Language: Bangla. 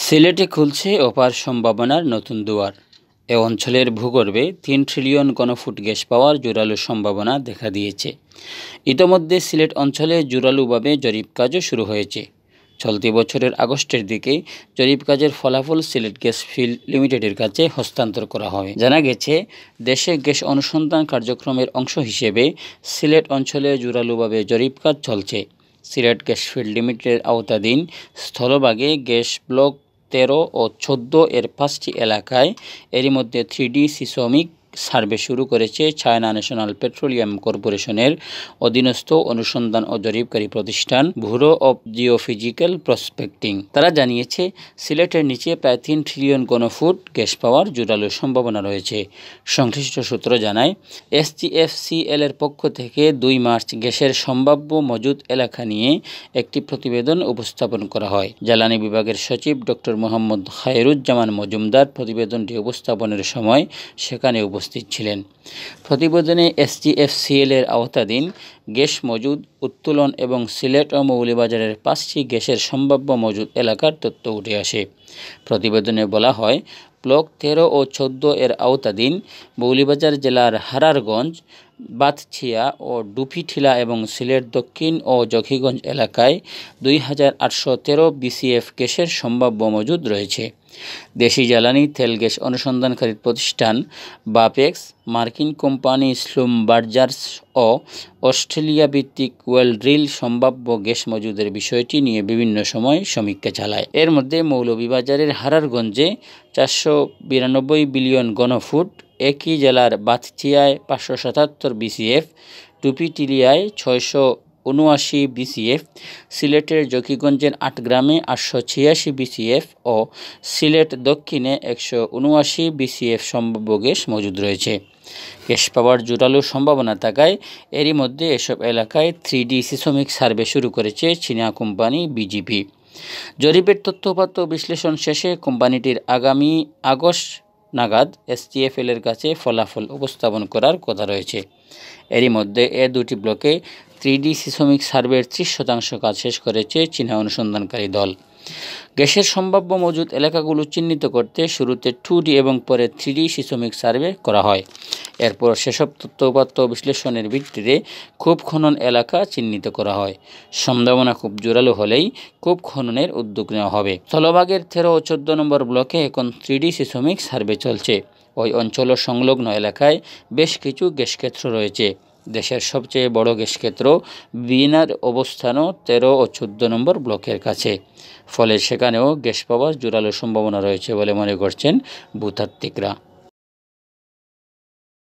সিলেটে খুলছে অপার সম্ভাবনার নতুন দুয়ার। এ অঞ্চলের ভূগর্ভে ৩ ট্রিলিয়ন ঘনফুট গ্যাস পাওয়ার জোরালো সম্ভাবনা দেখা দিয়েছে। ইতোমধ্যে সিলেট অঞ্চলে জোরালোভাবে জরিপ কাজও শুরু হয়েছে। চলতি বছরের আগস্টের দিকে জরিপ কাজের ফলাফল সিলেট গ্যাস ফিল্ড লিমিটেডের কাছে হস্তান্তর করা হবে। জানা গেছে, দেশে গ্যাস অনুসন্ধান কার্যক্রমের অংশ হিসেবে সিলেট অঞ্চলে জোরালোভাবে জরিপ কাজ চলছে। সিলেট গ্যাস ফিল্ড লিমিটেডের আওতাধীন স্থলভাগে গ্যাস ব্লক 13 ও 14 এর 5টি এলাকায় এরই মধ্যে 3D সিসমিক সার্ভে শুরু করেছে চায়না ন্যাশনাল পেট্রোলিয়াম কর্পোরেশনের অধীনস্থ অনুসন্ধান ও জরিপকারী প্রতিষ্ঠান ব্যুরো অব জিওফিজিক্যাল প্রসপেক্টিং। তারা জানিয়েছে, সিলেটের নিচে প্রায় 3 ট্রিলিয়ন ঘনফুট গ্যাস পাওয়ার জোরালো সম্ভাবনা রয়েছে। সংশ্লিষ্ট সূত্র জানায়, SGFCL এর পক্ষ থেকে 2 মার্চ গ্যাসের সম্ভাব্য মজুদ এলাকা নিয়ে একটি প্রতিবেদন উপস্থাপন করা হয়। জ্বালানি বিভাগের সচিব ডক্টর মোহাম্মদ খায়রুজ্জামান মজুমদার প্রতিবেদনটি উপস্থাপনের সময় সেখানে উপস্থিত ছিলেন। প্রতিবেদনে SGFCL এর আওতাধীন গ্যাস মজুদ, উত্তোলন এবং সিলেট ও মৌলভীবাজারের 5টি গ্যাসের সম্ভাব্য মজুদ এলাকার তথ্য উঠে আসে। প্রতিবেদনে বলা হয়, ব্লক 13 ও 14 এর আওতাধীন মৌলভীবাজার জেলার হারারগঞ্জ, বাতছিয়া ও ডুফিঠিলা এবং সিলেট দক্ষিণ ও জকিগঞ্জ এলাকায় 2813 BCF গ্যাসের সম্ভাব্য মজুদ রয়েছে। দেশি জ্বালানি তেল গ্যাস অনুসন্ধানকারী প্রতিষ্ঠান বাপেক্স, মার্কিন কোম্পানি স্লুমবার্জার্স ও অস্ট্রেলিয়া ভিত্তিক ওয়েল ড্রিল সম্ভাব্য গ্যাস মজুদের বিষয়টি নিয়ে বিভিন্ন সময় সমীক্ষা চালায়। এর মধ্যে মৌলভীবাজারের হারারগঞ্জে 492 বিলিয়ন ঘনফুট, একই জেলার বাতছিয়ায় 577 BCF, ডুফিটিলিয়ায় 679 BCF, সিলেটের জকিগঞ্জের 8 গ্রামে 886 BCF ও সিলেট দক্ষিণে 179 BCF সম্ভাব্য গ্যাস মজুদ রয়েছে। গ্যাস পাওয়ার জোরালো সম্ভাবনা থাকায় এরই মধ্যে এসব এলাকায় 3D সিসমিক সার্ভে শুরু করেছে চীনা কোম্পানি বিজিপি। জরিপের তথ্যপাত্র বিশ্লেষণ শেষে কোম্পানিটির আগামী আগস্ট নাগাদ SGFL এর কাছে ফলাফল উপস্থাপন করার কথা রয়েছে। এরই মধ্যে দুটি ব্লকে 3D সিসমিক সার্ভের 30% কাজ শেষ করেছে চীনা অনুসন্ধানকারী দল। গ্যাসের সম্ভাব্য মজুদ এলাকাগুলো চিহ্নিত করতে শুরুতে 2D এবং পরে 3D সিসমিক সার্ভে করা হয়। এরপর সেসব তথ্যপাত্র বিশ্লেষণের ভিত্তিতে কূপ খনন এলাকা চিহ্নিত করা হয়। সম্ভাবনা খুব জোরালো হলেই কূপ খননের উদ্যোগ নেওয়া হবে। স্থলভাগের 13 ও 14 নম্বর ব্লকে এখন 3D সিসমিক সার্ভে চলছে। ওই অঞ্চল সংলগ্ন এলাকায় বেশ কিছু গ্যাসক্ষেত্র রয়েছে। দেশের সবচেয়ে বড় গ্যাসক্ষেত্র বিনার অবস্থানও 13 ও 14 নম্বর ব্লকের কাছে। ফলে সেখানেও গ্যাস পাওয়ার জোরালো সম্ভাবনা রয়েছে বলে মনে করছেন ভূতাত্ত্বিকরা।